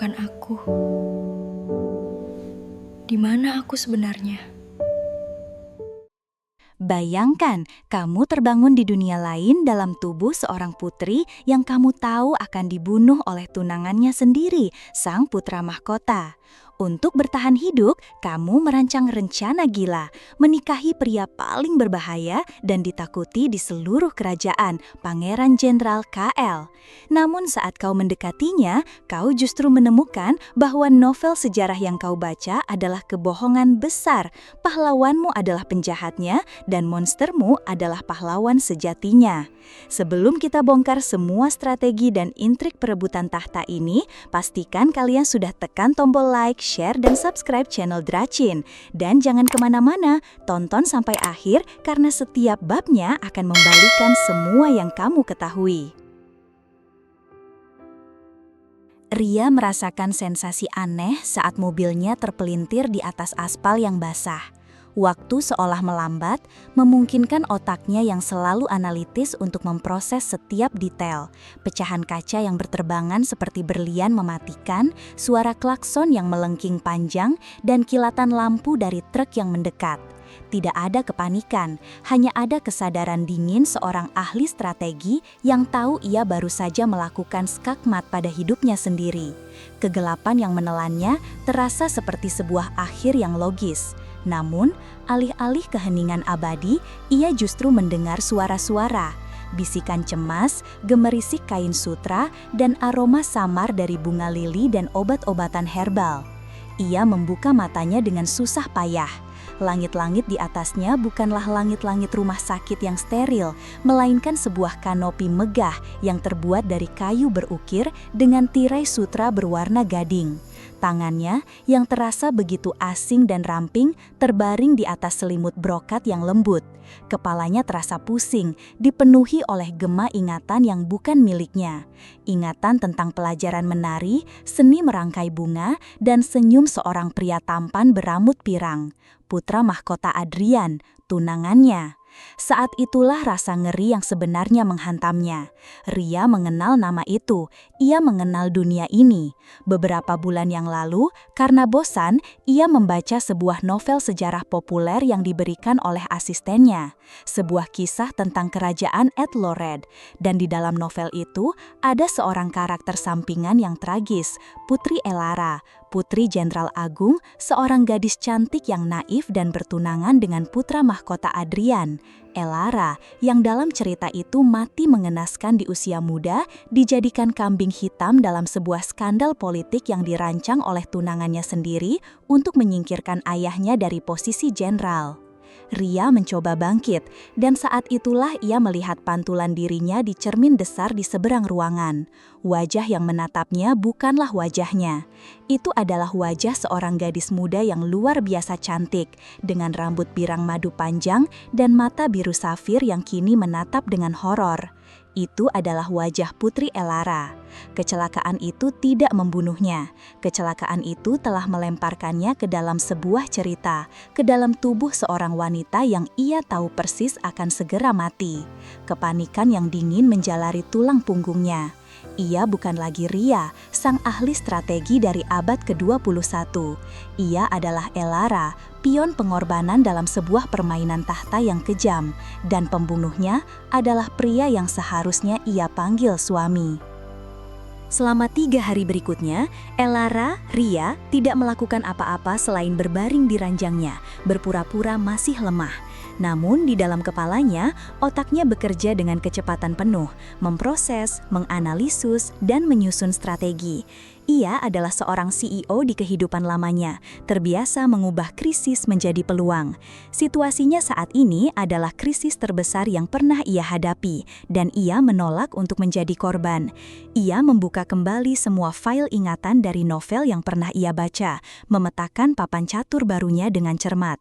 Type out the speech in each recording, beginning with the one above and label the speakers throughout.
Speaker 1: bukan aku. Di mana aku sebenarnya?
Speaker 2: Bayangkan, kamu terbangun di dunia lain dalam tubuh seorang putri yang kamu tahu akan dibunuh oleh tunangannya sendiri, sang putra mahkota. Untuk bertahan hidup, kamu merancang rencana gila, menikahi pria paling berbahaya dan ditakuti di seluruh kerajaan, Pangeran Jenderal KL. Namun saat kau mendekatinya, kau justru menemukan bahwa novel sejarah yang kau baca adalah kebohongan besar. Pahlawanmu adalah penjahatnya dan monstermu adalah pahlawan sejatinya. Sebelum kita bongkar semua strategi dan intrik perebutan tahta ini, pastikan kalian sudah tekan tombol like, share, dan subscribe channel Dracin. Dan jangan kemana-mana, tonton sampai akhir karena setiap babnya akan membalikan semua yang kamu ketahui. Ria merasakan sensasi aneh saat mobilnya terpelintir di atas aspal yang basah. Waktu seolah melambat, memungkinkan otaknya yang selalu analitis untuk memproses setiap detail. Pecahan kaca yang berterbangan seperti berlian mematikan, suara klakson yang melengking panjang, dan kilatan lampu dari truk yang mendekat. Tidak ada kepanikan, hanya ada kesadaran dingin seorang ahli strategi yang tahu ia baru saja melakukan skakmat pada hidupnya sendiri. Kegelapan yang menelannya terasa seperti sebuah akhir yang logis. Namun, alih-alih keheningan abadi, ia justru mendengar suara-suara. Bisikan cemas, gemerisik kain sutra, dan aroma samar dari bunga lili dan obat-obatan herbal. Ia membuka matanya dengan susah payah. Langit-langit di atasnya bukanlah langit-langit rumah sakit yang steril, melainkan sebuah kanopi megah yang terbuat dari kayu berukir dengan tirai sutra berwarna gading. Tangannya yang terasa begitu asing dan ramping terbaring di atas selimut brokat yang lembut. Kepalanya terasa pusing, dipenuhi oleh gema ingatan yang bukan miliknya. Ingatan tentang pelajaran menari, seni merangkai bunga, dan senyum seorang pria tampan berambut pirang. Putra mahkota Adrian, tunangannya. Saat itulah rasa ngeri yang sebenarnya menghantamnya. Ria mengenal nama itu, ia mengenal dunia ini. Beberapa bulan yang lalu, karena bosan, ia membaca sebuah novel sejarah populer yang diberikan oleh asistennya. Sebuah kisah tentang kerajaan Ethelred. Dan di dalam novel itu, ada seorang karakter sampingan yang tragis, Putri Elara, Putri Jenderal Agung, seorang gadis cantik yang naif dan bertunangan dengan putra mahkota Adrian. Elara, yang dalam cerita itu mati mengenaskan di usia muda, dijadikan kambing hitam dalam sebuah skandal politik yang dirancang oleh tunangannya sendiri untuk menyingkirkan ayahnya dari posisi jenderal. Ria mencoba bangkit, dan saat itulah ia melihat pantulan dirinya di cermin besar di seberang ruangan. Wajah yang menatapnya bukanlah wajahnya. Itu adalah wajah seorang gadis muda yang luar biasa cantik, dengan rambut pirang madu panjang dan mata biru safir yang kini menatap dengan horor. Itu adalah wajah Putri Elara. Kecelakaan itu tidak membunuhnya. Kecelakaan itu telah melemparkannya ke dalam sebuah cerita, ke dalam tubuh seorang wanita yang ia tahu persis akan segera mati. Kepanikan yang dingin menjalari tulang punggungnya. Ia bukan lagi Ria, sang ahli strategi dari abad ke-21. Ia adalah Elara, pion pengorbanan dalam sebuah permainan tahta yang kejam, dan pembunuhnya adalah pria yang seharusnya ia panggil suami. Selama 3 hari berikutnya, Elara, Ria, tidak melakukan apa-apa selain berbaring di ranjangnya, berpura-pura masih lemah. Namun di dalam kepalanya, otaknya bekerja dengan kecepatan penuh, memproses, menganalisis, dan menyusun strategi. Ia adalah seorang CEO di kehidupan lamanya, terbiasa mengubah krisis menjadi peluang. Situasinya saat ini adalah krisis terbesar yang pernah ia hadapi, dan ia menolak untuk menjadi korban. Ia membuka kembali semua file ingatan dari novel yang pernah ia baca, memetakan papan catur barunya dengan cermat.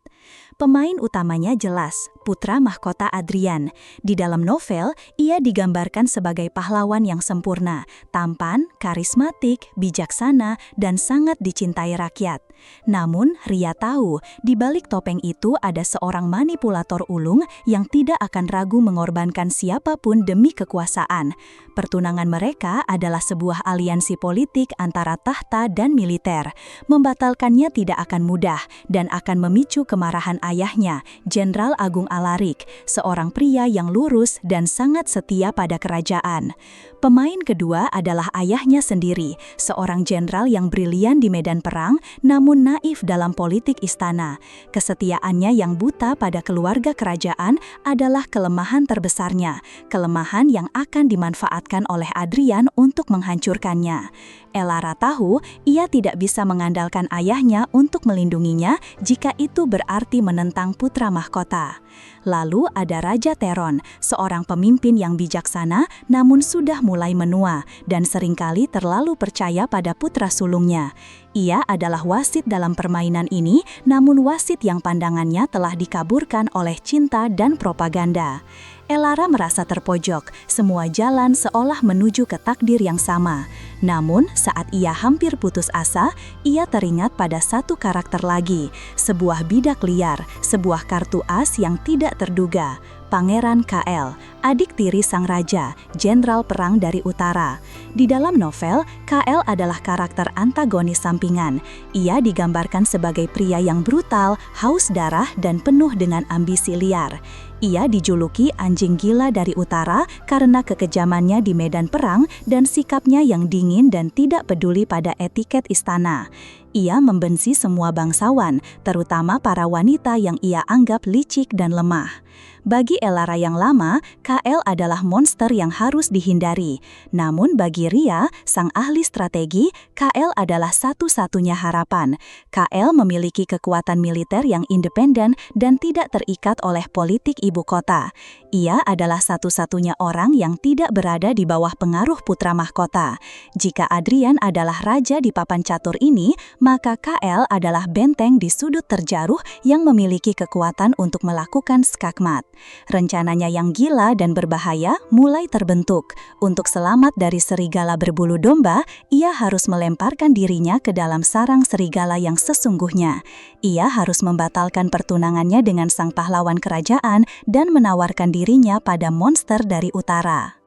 Speaker 2: Pemain utamanya jelas, putra mahkota Adrian. Di dalam novel, ia digambarkan sebagai pahlawan yang sempurna, tampan, karismatik, bijaksana, bijaksana, dan sangat dicintai rakyat. Namun, Ria tahu, di balik topeng itu ada seorang manipulator ulung yang tidak akan ragu mengorbankan siapapun demi kekuasaan. Pertunangan mereka adalah sebuah aliansi politik antara tahta dan militer. Membatalkannya tidak akan mudah dan akan memicu kemarahan ayahnya, Jenderal Agung Alarik, seorang pria yang lurus dan sangat setia pada kerajaan. Pemain kedua adalah ayahnya sendiri, seorang jenderal yang brilian di medan perang, namun naif dalam politik istana. Kesetiaannya yang buta pada keluarga kerajaan adalah kelemahan terbesarnya, kelemahan yang akan dimanfaatkan oleh Adrian untuk menghancurkannya. Elara tahu ia tidak bisa mengandalkan ayahnya untuk melindunginya jika itu berarti menentang putra mahkota. Lalu ada Raja Teron, seorang pemimpin yang bijaksana namun sudah mulai menua dan seringkali terlalu percaya pada putra sulungnya. Ia adalah wasit dalam permainan ini, namun wasit yang pandangannya telah dikaburkan oleh cinta dan propaganda. Elara merasa terpojok, semua jalan seolah menuju ke takdir yang sama. Namun, saat ia hampir putus asa, ia teringat pada satu karakter lagi, sebuah bidak liar, sebuah kartu as yang tidak terduga. Pangeran KL, adik tiri sang raja, jenderal perang dari utara. Di dalam novel, KL adalah karakter antagonis sampingan. Ia digambarkan sebagai pria yang brutal, haus darah, dan penuh dengan ambisi liar. Ia dijuluki anjing gila dari utara karena kekejamannya di medan perang dan sikapnya yang dingin dan tidak peduli pada etiket istana. Ia membenci semua bangsawan, terutama para wanita yang ia anggap licik dan lemah. Bagi Elara yang lama, KL adalah monster yang harus dihindari. Namun bagi Ria, sang ahli strategi, KL adalah satu-satunya harapan. KL memiliki kekuatan militer yang independen dan tidak terikat oleh politik ibu kota. Ia adalah satu-satunya orang yang tidak berada di bawah pengaruh putra mahkota. Jika Adrian adalah raja di papan catur ini, maka KL adalah benteng di sudut terjauh yang memiliki kekuatan untuk melakukan skakmat. Rencananya yang gila dan berbahaya mulai terbentuk. Untuk selamat dari serigala berbulu domba, ia harus melemparkan dirinya ke dalam sarang serigala yang sesungguhnya. Ia harus membatalkan pertunangannya dengan sang pahlawan kerajaan dan menawarkan dirinya pada monster dari utara.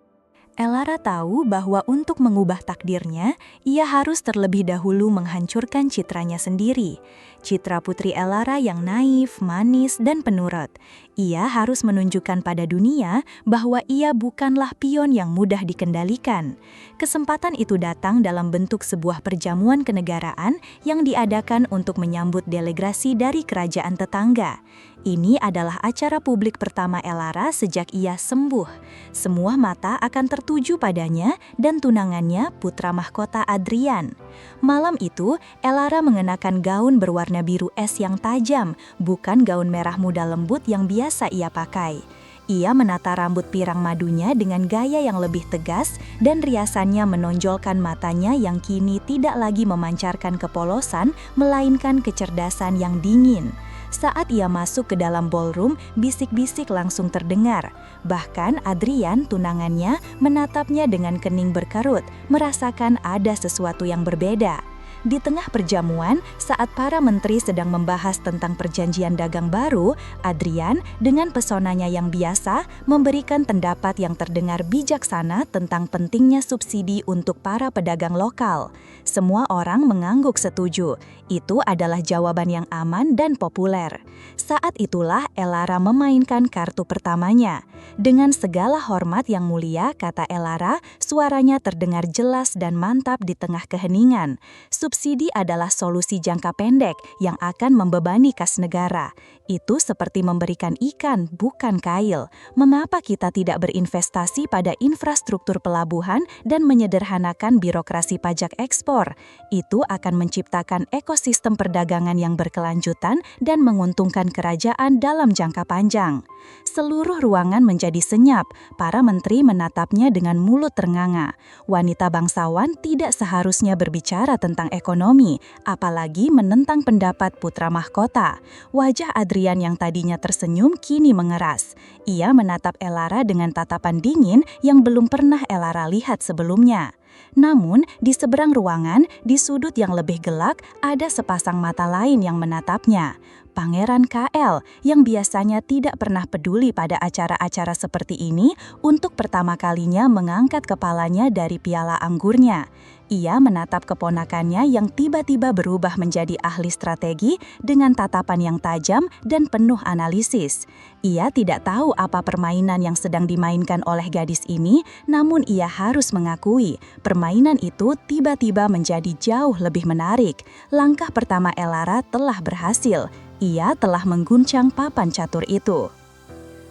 Speaker 2: Elara tahu bahwa untuk mengubah takdirnya, ia harus terlebih dahulu menghancurkan citranya sendiri. Citra putri Elara yang naif, manis, dan penurut. Ia harus menunjukkan pada dunia bahwa ia bukanlah pion yang mudah dikendalikan. Kesempatan itu datang dalam bentuk sebuah perjamuan kenegaraan yang diadakan untuk menyambut delegasi dari kerajaan tetangga. Ini adalah acara publik pertama Elara sejak ia sembuh. Semua mata akan tertuju padanya dan tunangannya putra mahkota Adrian. Malam itu, Elara mengenakan gaun berwarna biru es yang tajam, bukan gaun merah muda lembut yang biasa ia pakai. Ia menata rambut pirang madunya dengan gaya yang lebih tegas dan riasannya menonjolkan matanya yang kini tidak lagi memancarkan kepolosan, melainkan kecerdasan yang dingin. Saat ia masuk ke dalam ballroom, bisik-bisik langsung terdengar. Bahkan Adrian, tunangannya, menatapnya dengan kening berkerut, merasakan ada sesuatu yang berbeda. Di tengah perjamuan, saat para menteri sedang membahas tentang perjanjian dagang baru, Adrian, dengan pesonanya yang biasa, memberikan pendapat yang terdengar bijaksana tentang pentingnya subsidi untuk para pedagang lokal. Semua orang mengangguk setuju. Itu adalah jawaban yang aman dan populer. Saat itulah Elara memainkan kartu pertamanya. Dengan segala hormat yang mulia, kata Elara, suaranya terdengar jelas dan mantap di tengah keheningan. Subsidi adalah solusi jangka pendek yang akan membebani kas negara. Itu seperti memberikan ikan, bukan kail. Mengapa kita tidak berinvestasi pada infrastruktur pelabuhan dan menyederhanakan birokrasi pajak ekspor? Itu akan menciptakan ekosistem perdagangan yang berkelanjutan dan menguntungkan kerajaan dalam jangka panjang. Seluruh ruangan menjadi senyap. Para menteri menatapnya dengan mulut ternganga. Wanita bangsawan tidak seharusnya berbicara tentang ekonomi, apalagi menentang pendapat putra mahkota. Wajah Adrian yang tadinya tersenyum kini mengeras. Ia menatap Elara dengan tatapan dingin yang belum pernah Elara lihat sebelumnya. Namun, di seberang ruangan, di sudut yang lebih gelap, ada sepasang mata lain yang menatapnya. Pangeran KL yang biasanya tidak pernah peduli pada acara-acara seperti ini untuk pertama kalinya mengangkat kepalanya dari piala anggurnya. Ia menatap keponakannya yang tiba-tiba berubah menjadi ahli strategi dengan tatapan yang tajam dan penuh analisis. Ia tidak tahu apa permainan yang sedang dimainkan oleh gadis ini, namun ia harus mengakui permainan itu tiba-tiba menjadi jauh lebih menarik. Langkah pertama Elara telah berhasil. Ia telah mengguncang papan catur itu.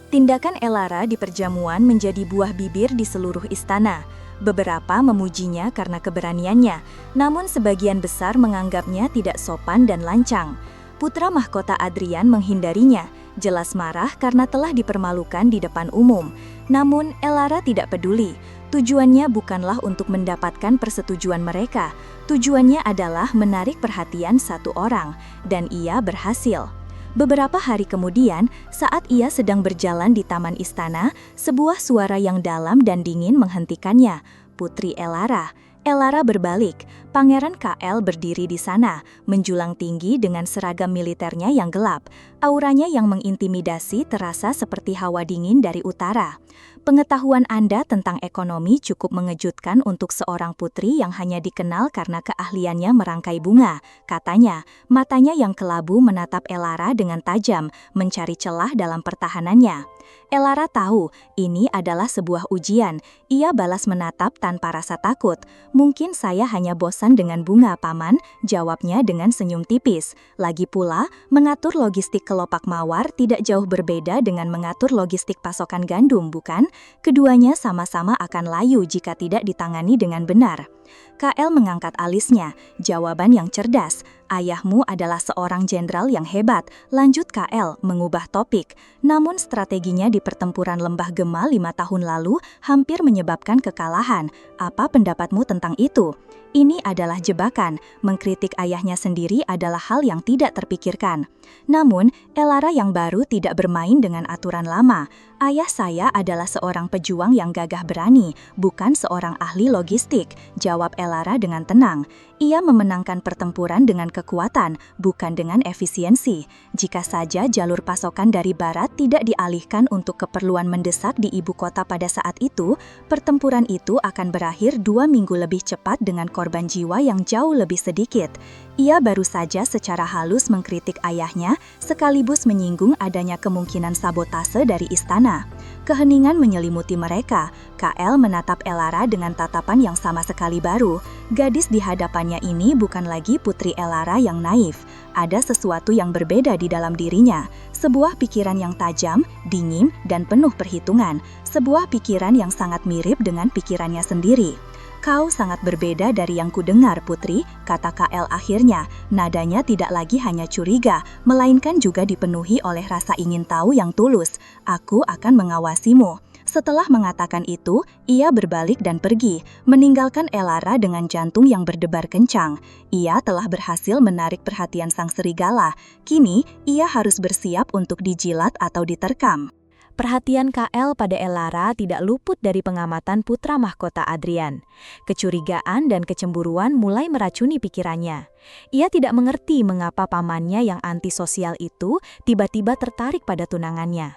Speaker 2: Tindakan Elara di perjamuan menjadi buah bibir di seluruh istana. Beberapa memujinya karena keberaniannya, namun sebagian besar menganggapnya tidak sopan dan lancang. Putra mahkota Adrian menghindarinya, jelas marah karena telah dipermalukan di depan umum. Namun Elara tidak peduli. Tujuannya bukanlah untuk mendapatkan persetujuan mereka. Tujuannya adalah menarik perhatian satu orang, dan ia berhasil. Beberapa hari kemudian, saat ia sedang berjalan di taman istana, sebuah suara yang dalam dan dingin menghentikannya. Putri Elara. Elara berbalik. Pangeran KL berdiri di sana, menjulang tinggi dengan seragam militernya yang gelap. Auranya yang mengintimidasi terasa seperti hawa dingin dari utara. Pengetahuan Anda tentang ekonomi cukup mengejutkan untuk seorang putri yang hanya dikenal karena keahliannya merangkai bunga, katanya. Matanya yang kelabu menatap Elara dengan tajam, mencari celah dalam pertahanannya. Elara tahu, ini adalah sebuah ujian. Ia balas menatap tanpa rasa takut. Mungkin saya hanya bosan dengan bunga, Paman, jawabnya dengan senyum tipis. Lagi pula, mengatur logistik kelopak mawar tidak jauh berbeda dengan mengatur logistik pasokan gandum, bukan? Keduanya sama-sama akan layu jika tidak ditangani dengan benar. KL mengangkat alisnya, jawaban yang cerdas. Ayahmu adalah seorang jenderal yang hebat, lanjut KL mengubah topik. Namun strateginya di pertempuran Lembah Gema 5 tahun lalu hampir menyebabkan kekalahan. Apa pendapatmu tentang itu? Ini adalah jebakan, mengkritik ayahnya sendiri adalah hal yang tidak terpikirkan. Namun, Elara yang baru tidak bermain dengan aturan lama. Ayah saya adalah seorang pejuang yang gagah berani, bukan seorang ahli logistik, jawab Elara dengan tenang. Ia memenangkan pertempuran dengan kekuatan, bukan dengan efisiensi. Jika saja jalur pasokan dari barat tidak dialihkan untuk keperluan mendesak di ibu kota pada saat itu, pertempuran itu akan berakhir 2 minggu lebih cepat dengan korban jiwa yang jauh lebih sedikit. Ia baru saja secara halus mengkritik ayahnya, sekaligus menyinggung adanya kemungkinan sabotase dari istana. Keheningan menyelimuti mereka. KL menatap Elara dengan tatapan yang sama sekali baru. Gadis di hadapannya ini bukan lagi putri Elara yang naif. Ada sesuatu yang berbeda di dalam dirinya. Sebuah pikiran yang tajam, dingin, dan penuh perhitungan. Sebuah pikiran yang sangat mirip dengan pikirannya sendiri. Kau sangat berbeda dari yang kudengar, Putri, kata KL akhirnya. Nadanya tidak lagi hanya curiga, melainkan juga dipenuhi oleh rasa ingin tahu yang tulus. Aku akan mengawasimu. Setelah mengatakan itu, ia berbalik dan pergi, meninggalkan Elara dengan jantung yang berdebar kencang. Ia telah berhasil menarik perhatian sang serigala. Kini, ia harus bersiap untuk dijilat atau diterkam. Perhatian KL pada Elara tidak luput dari pengamatan putra mahkota Adrian. Kecurigaan dan kecemburuan mulai meracuni pikirannya. Ia tidak mengerti mengapa pamannya yang antisosial itu tiba-tiba tertarik pada tunangannya.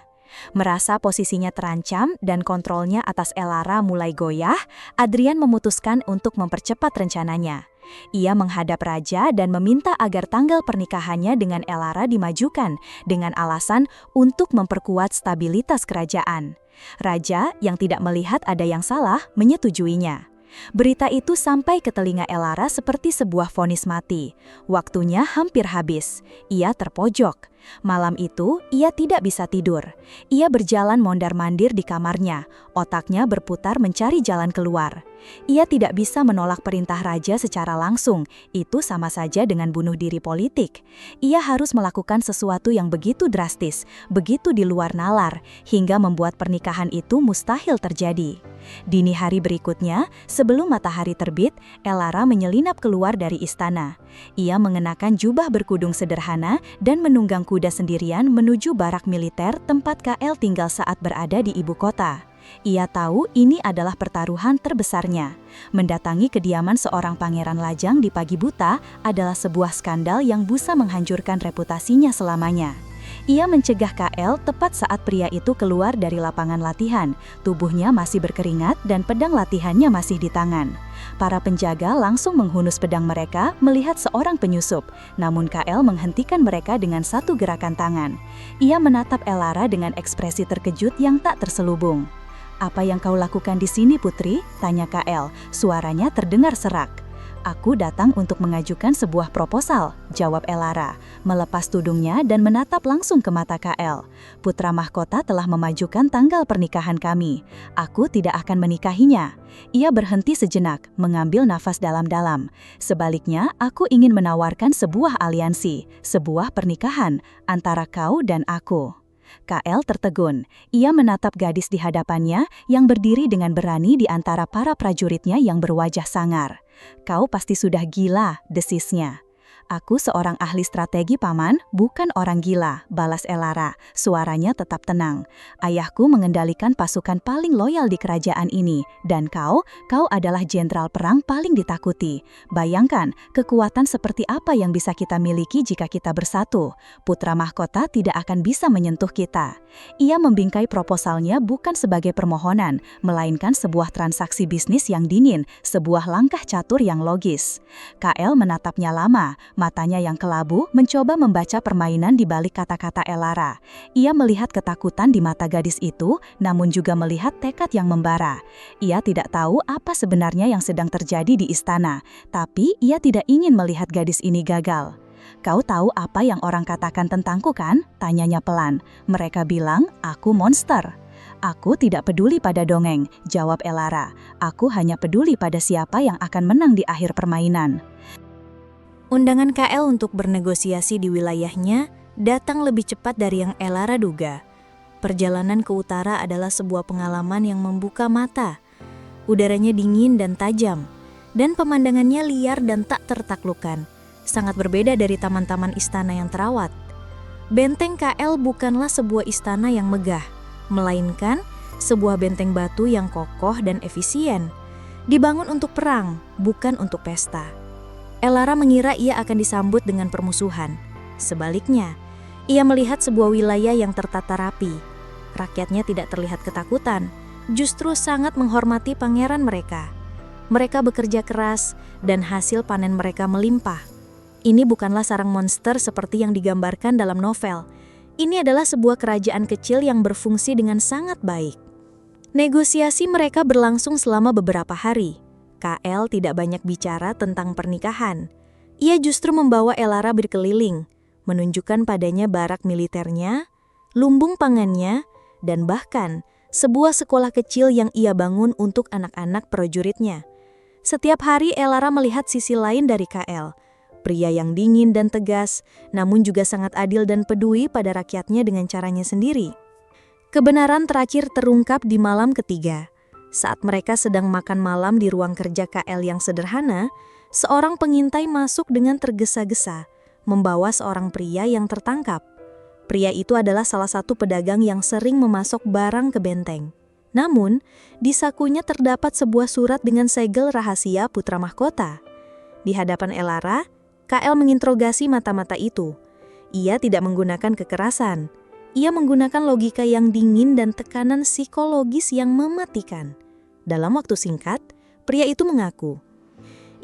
Speaker 2: Merasa posisinya terancam dan kontrolnya atas Elara mulai goyah, Adrian memutuskan untuk mempercepat rencananya. Ia menghadap raja dan meminta agar tanggal pernikahannya dengan Elara dimajukan dengan alasan untuk memperkuat stabilitas kerajaan. Raja yang tidak melihat ada yang salah menyetujuinya. Berita itu sampai ke telinga Elara seperti sebuah vonis mati. Waktunya hampir habis. Ia terpojok. Malam itu, ia tidak bisa tidur. Ia berjalan mondar-mandir di kamarnya. Otaknya berputar mencari jalan keluar. Ia tidak bisa menolak perintah raja secara langsung. Itu sama saja dengan bunuh diri politik. Ia harus melakukan sesuatu yang begitu drastis, begitu di luar nalar, hingga membuat pernikahan itu mustahil terjadi. Dini hari berikutnya, sebelum matahari terbit, Elara menyelinap keluar dari istana. Ia mengenakan jubah berkudung sederhana dan menunggang kuda sendirian menuju barak militer tempat KL tinggal saat berada di ibu kota. Ia tahu ini adalah pertaruhan terbesarnya. Mendatangi kediaman seorang pangeran lajang di pagi buta adalah sebuah skandal yang bisa menghancurkan reputasinya selamanya. Ia mencegah KL tepat saat pria itu keluar dari lapangan latihan. Tubuhnya masih berkeringat dan pedang latihannya masih di tangan. Para penjaga langsung menghunus pedang mereka melihat seorang penyusup. Namun KL menghentikan mereka dengan satu gerakan tangan. Ia menatap Elara dengan ekspresi terkejut yang tak terselubung. "Apa yang kau lakukan di sini, Putri?" tanya KL. Suaranya terdengar serak. "Aku datang untuk mengajukan sebuah proposal," jawab Elara, melepas tudungnya dan menatap langsung ke mata KL. "Putra mahkota telah memajukan tanggal pernikahan kami. Aku tidak akan menikahinya." Ia berhenti sejenak, mengambil nafas dalam-dalam. "Sebaliknya, aku ingin menawarkan sebuah aliansi, sebuah pernikahan antara kau dan aku." KL tertegun. Ia menatap gadis di hadapannya yang berdiri dengan berani di antara para prajuritnya yang berwajah sangar. "Kau pasti sudah gila," desisnya. "Aku seorang ahli strategi, Paman, bukan orang gila," balas Elara. Suaranya tetap tenang. "Ayahku mengendalikan pasukan paling loyal di kerajaan ini, dan kau adalah jenderal perang paling ditakuti. Bayangkan, kekuatan seperti apa yang bisa kita miliki jika kita bersatu. Putra mahkota tidak akan bisa menyentuh kita." Ia membingkai proposalnya bukan sebagai permohonan, melainkan sebuah transaksi bisnis yang dingin, sebuah langkah catur yang logis. KL menatapnya lama. Matanya yang kelabu mencoba membaca permainan di balik kata-kata Elara. Ia melihat ketakutan di mata gadis itu, namun juga melihat tekad yang membara. Ia tidak tahu apa sebenarnya yang sedang terjadi di istana, tapi ia tidak ingin melihat gadis ini gagal. "Kau tahu apa yang orang katakan tentangku kan?" tanyanya pelan. "Mereka bilang aku monster." "Aku tidak peduli pada dongeng," jawab Elara. "Aku hanya peduli pada siapa yang akan menang di akhir permainan." Undangan KL untuk bernegosiasi di wilayahnya datang lebih cepat dari yang Elara duga. Perjalanan ke utara adalah sebuah pengalaman yang membuka mata. Udaranya dingin dan tajam, dan pemandangannya liar dan tak tertaklukkan. Sangat berbeda dari taman-taman istana yang terawat. Benteng KL bukanlah sebuah istana yang megah, melainkan sebuah benteng batu yang kokoh dan efisien. Dibangun untuk perang, bukan untuk pesta. Elara mengira ia akan disambut dengan permusuhan. Sebaliknya, ia melihat sebuah wilayah yang tertata rapi. Rakyatnya tidak terlihat ketakutan, justru sangat menghormati pangeran mereka. Mereka bekerja keras dan hasil panen mereka melimpah. Ini bukanlah sarang monster seperti yang digambarkan dalam novel. Ini adalah sebuah kerajaan kecil yang berfungsi dengan sangat baik. Negosiasi mereka berlangsung selama beberapa hari. KL tidak banyak bicara tentang pernikahan. Ia justru membawa Elara berkeliling, menunjukkan padanya barak militernya, lumbung pangannya, dan bahkan sebuah sekolah kecil yang ia bangun untuk anak-anak prajuritnya. Setiap hari Elara melihat sisi lain dari KL, pria yang dingin dan tegas, namun juga sangat adil dan peduli pada rakyatnya dengan caranya sendiri. Kebenaran terakhir terungkap di malam ketiga. Saat mereka sedang makan malam di ruang kerja KL yang sederhana, seorang pengintai masuk dengan tergesa-gesa, membawa seorang pria yang tertangkap. Pria itu adalah salah satu pedagang yang sering memasok barang ke benteng. Namun, di sakunya terdapat sebuah surat dengan segel rahasia putra mahkota. Di hadapan Elara, KL menginterogasi mata-mata itu. Ia tidak menggunakan kekerasan. Ia menggunakan logika yang dingin dan tekanan psikologis yang mematikan. Dalam waktu singkat, pria itu mengaku.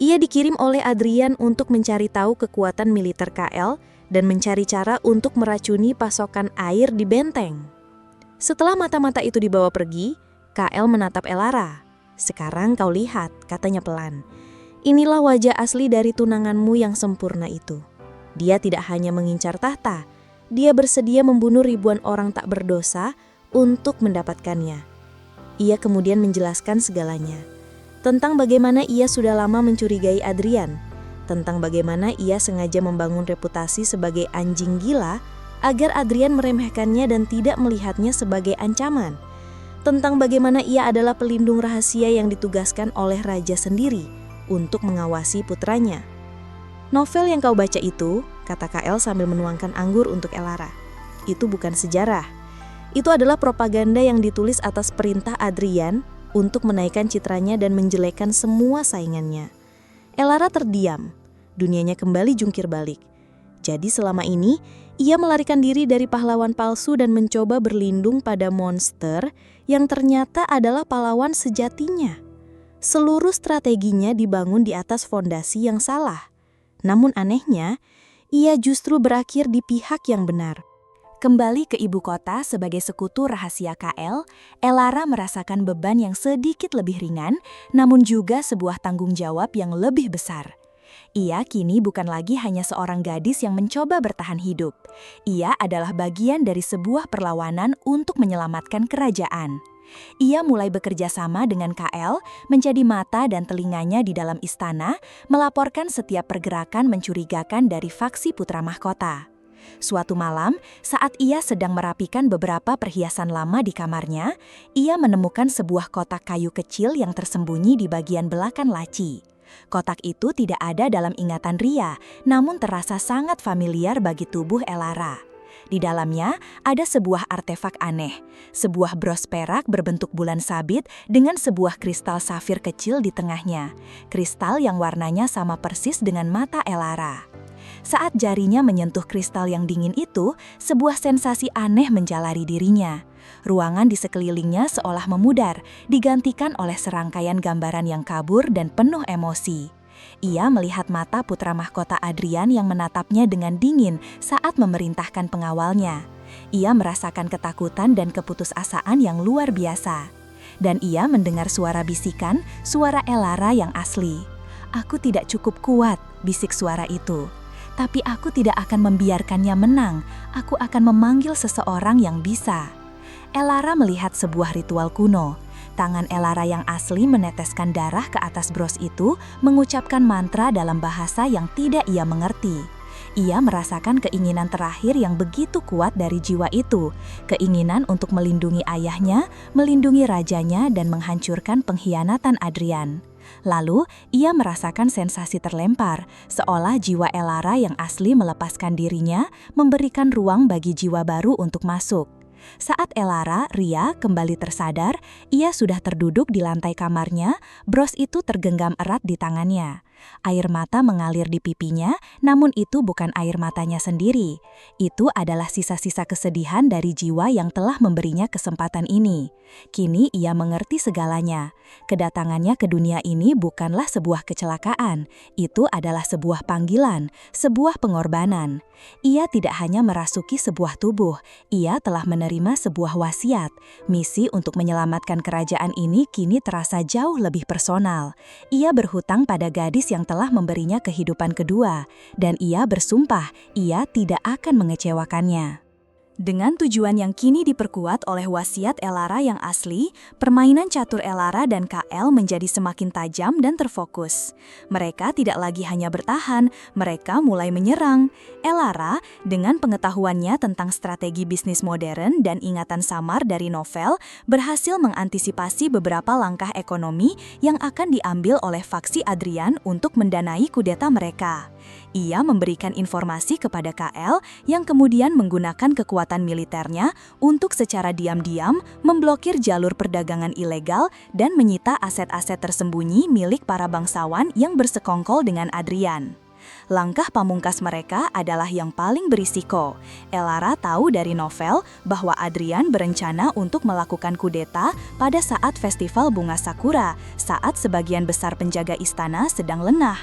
Speaker 2: Ia dikirim oleh Adrian untuk mencari tahu kekuatan militer KL dan mencari cara untuk meracuni pasokan air di benteng. Setelah mata-mata itu dibawa pergi, KL menatap Elara. "Sekarang kau lihat," katanya pelan. "Inilah wajah asli dari tunanganmu yang sempurna itu. Dia tidak hanya mengincar tahta, dia bersedia membunuh ribuan orang tak berdosa untuk mendapatkannya." Ia kemudian menjelaskan segalanya. Tentang bagaimana ia sudah lama mencurigai Adrian. Tentang bagaimana ia sengaja membangun reputasi sebagai anjing gila agar Adrian meremehkannya dan tidak melihatnya sebagai ancaman. Tentang bagaimana ia adalah pelindung rahasia yang ditugaskan oleh raja sendiri untuk mengawasi putranya. "Novel yang kau baca itu," kata KL sambil menuangkan anggur untuk Elara, "itu bukan sejarah.
Speaker 3: Itu adalah propaganda yang ditulis atas perintah Adrian untuk menaikkan citranya dan menjelekkan semua saingannya. Elara terdiam, dunianya kembali jungkir balik. Jadi selama ini, ia melarikan diri dari pahlawan palsu dan mencoba berlindung pada monster yang ternyata adalah pahlawan sejatinya. Seluruh strateginya dibangun di atas fondasi yang salah. Namun anehnya, ia justru berakhir di pihak yang benar.
Speaker 2: Kembali ke ibu kota sebagai sekutu rahasia KL, Elara merasakan beban yang sedikit lebih ringan, namun juga sebuah tanggung jawab yang lebih besar. Ia kini bukan lagi hanya seorang gadis yang mencoba bertahan hidup. Ia adalah bagian dari sebuah perlawanan untuk menyelamatkan kerajaan. Ia mulai bekerja sama dengan KL, menjadi mata dan telinganya di dalam istana, melaporkan setiap pergerakan mencurigakan dari faksi putra mahkota. Suatu malam, saat ia sedang merapikan beberapa perhiasan lama di kamarnya, ia menemukan sebuah kotak kayu kecil yang tersembunyi di bagian belakang laci. Kotak itu tidak ada dalam ingatan Ria, namun terasa sangat familiar bagi tubuh Elara. Di dalamnya ada sebuah artefak aneh, sebuah bros perak berbentuk bulan sabit dengan sebuah kristal safir kecil di tengahnya. Kristal yang warnanya sama persis dengan mata Elara. Saat jarinya menyentuh kristal yang dingin itu, sebuah sensasi aneh menjalari dirinya. Ruangan di sekelilingnya seolah memudar, digantikan oleh serangkaian gambaran yang kabur dan penuh emosi. Ia melihat mata putra mahkota Adrian yang menatapnya dengan dingin saat memerintahkan pengawalnya. Ia merasakan ketakutan dan keputusasaan yang luar biasa. Dan ia mendengar suara bisikan, suara Elara yang asli. "Aku tidak cukup kuat," bisik suara itu. "Tapi aku tidak akan membiarkannya menang. Aku akan memanggil seseorang yang bisa." Elara melihat sebuah ritual kuno. Tangan Elara yang asli meneteskan darah ke atas bros itu, mengucapkan mantra dalam bahasa yang tidak ia mengerti. Ia merasakan keinginan terakhir yang begitu kuat dari jiwa itu. Keinginan untuk melindungi ayahnya, melindungi rajanya, dan menghancurkan pengkhianatan Adrian. Lalu, ia merasakan sensasi terlempar, seolah jiwa Elara yang asli melepaskan dirinya, memberikan ruang bagi jiwa baru untuk masuk. Saat Ria kembali tersadar, ia sudah terduduk di lantai kamarnya, bros itu tergenggam erat di tangannya. Air mata mengalir di pipinya, namun itu bukan air matanya sendiri. Itu adalah sisa-sisa kesedihan dari jiwa yang telah memberinya kesempatan ini. Kini ia mengerti segalanya. Kedatangannya ke dunia ini bukanlah sebuah kecelakaan. Itu adalah sebuah panggilan, sebuah pengorbanan. Ia tidak hanya merasuki sebuah tubuh, ia telah menerima sebuah wasiat. Misi untuk menyelamatkan kerajaan ini kini terasa jauh lebih personal. Ia berhutang pada gadis yang telah memberinya kehidupan kedua, dan ia bersumpah ia tidak akan mengecewakannya. Dengan tujuan yang kini diperkuat oleh wasiat Elara yang asli, permainan catur Elara dan KL menjadi semakin tajam dan terfokus. Mereka tidak lagi hanya bertahan, mereka mulai menyerang. Elara, dengan pengetahuannya tentang strategi bisnis modern dan ingatan samar dari novel, berhasil mengantisipasi beberapa langkah ekonomi yang akan diambil oleh faksi Adrian untuk mendanai kudeta mereka. Ia memberikan informasi kepada KL yang kemudian menggunakan kekuatan militernya untuk secara diam-diam memblokir jalur perdagangan ilegal dan menyita aset-aset tersembunyi milik para bangsawan yang bersekongkol dengan Adrian. Langkah pamungkas mereka adalah yang paling berisiko. Elara tahu dari novel bahwa Adrian berencana untuk melakukan kudeta pada saat festival bunga sakura, saat sebagian besar penjaga istana sedang lengah.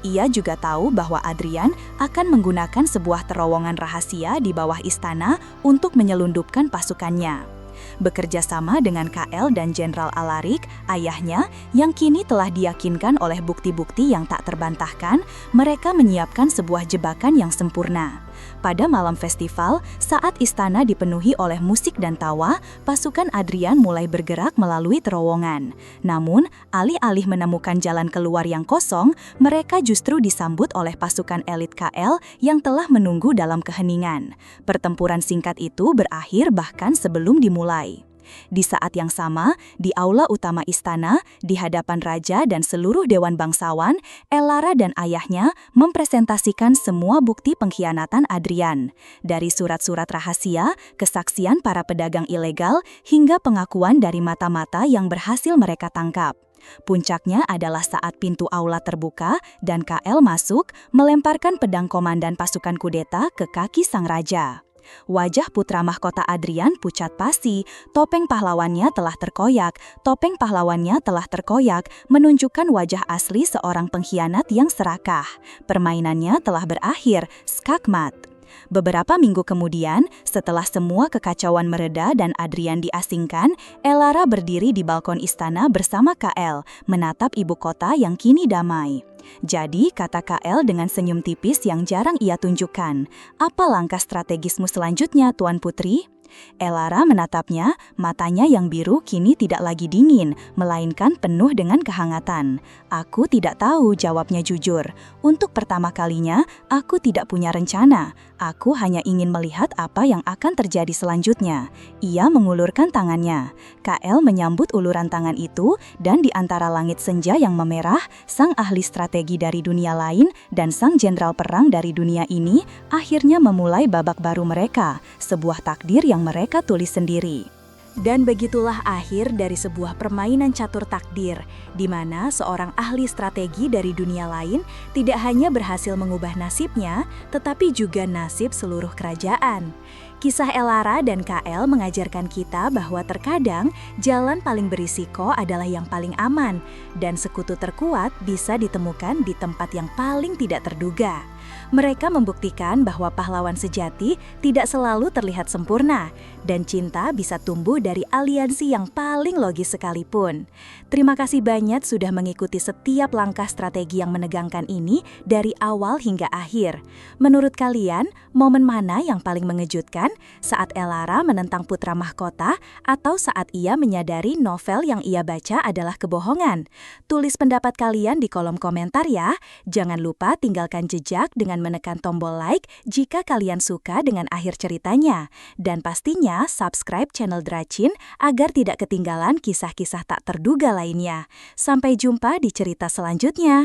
Speaker 2: Ia juga tahu bahwa Adrian akan menggunakan sebuah terowongan rahasia di bawah istana untuk menyelundupkan pasukannya. Bekerja sama dengan KL dan Jenderal Alaric, ayahnya, yang kini telah diyakinkan oleh bukti-bukti yang tak terbantahkan, mereka menyiapkan sebuah jebakan yang sempurna. Pada malam festival, saat istana dipenuhi oleh musik dan tawa, pasukan Adrian mulai bergerak melalui terowongan. Namun, alih-alih menemukan jalan keluar yang kosong, mereka justru disambut oleh pasukan elit KL yang telah menunggu dalam keheningan. Pertempuran singkat itu berakhir bahkan sebelum dimulai. Di saat yang sama, di aula utama istana, di hadapan raja dan seluruh dewan bangsawan, Elara dan ayahnya mempresentasikan semua bukti pengkhianatan Adrian. Dari surat-surat rahasia, kesaksian para pedagang ilegal, hingga pengakuan dari mata-mata yang berhasil mereka tangkap. Puncaknya adalah saat pintu aula terbuka dan KL masuk, melemparkan pedang komandan pasukan kudeta ke kaki sang raja. Wajah putra mahkota Adrian pucat pasi, topeng pahlawannya telah terkoyak, menunjukkan wajah asli seorang pengkhianat yang serakah. Permainannya telah berakhir, skakmat. Beberapa minggu kemudian, setelah semua kekacauan mereda dan Adrian diasingkan, Elara berdiri di balkon istana bersama KL, menatap ibu kota yang kini damai. Jadi, kata KL dengan senyum tipis yang jarang ia tunjukkan, "Apa langkah strategismu selanjutnya, Tuan Putri?" Elara menatapnya, matanya yang biru kini tidak lagi dingin, melainkan penuh dengan kehangatan. "Aku tidak tahu," jawabnya jujur. "Untuk pertama kalinya, aku tidak punya rencana. Aku hanya ingin melihat apa yang akan terjadi selanjutnya." Ia mengulurkan tangannya. KL menyambut uluran tangan itu, dan di antara langit senja yang memerah, sang ahli strategi dari dunia lain dan sang jenderal perang dari dunia ini akhirnya memulai babak baru mereka, sebuah takdir yang mereka tulis sendiri. Dan begitulah akhir dari sebuah permainan catur takdir, di mana seorang ahli strategi dari dunia lain tidak hanya berhasil mengubah nasibnya, tetapi juga nasib seluruh kerajaan. Kisah Elara dan KL mengajarkan kita bahwa terkadang jalan paling berisiko adalah yang paling aman, dan sekutu terkuat bisa ditemukan di tempat yang paling tidak terduga. Mereka membuktikan bahwa pahlawan sejati tidak selalu terlihat sempurna, dan cinta bisa tumbuh dari aliansi yang paling logis sekalipun. Terima kasih banyak sudah mengikuti setiap langkah strategi yang menegangkan ini dari awal hingga akhir. Menurut kalian, momen mana yang paling mengejutkan? Saat Elara menentang putra mahkota, atau saat ia menyadari novel yang ia baca adalah kebohongan? Tulis pendapat kalian di kolom komentar ya. Jangan lupa tinggalkan jejak dengan menekan tombol like jika kalian suka dengan akhir ceritanya. Dan pastinya subscribe channel Dracin agar tidak ketinggalan kisah-kisah tak terduga lainnya. Sampai jumpa di cerita selanjutnya.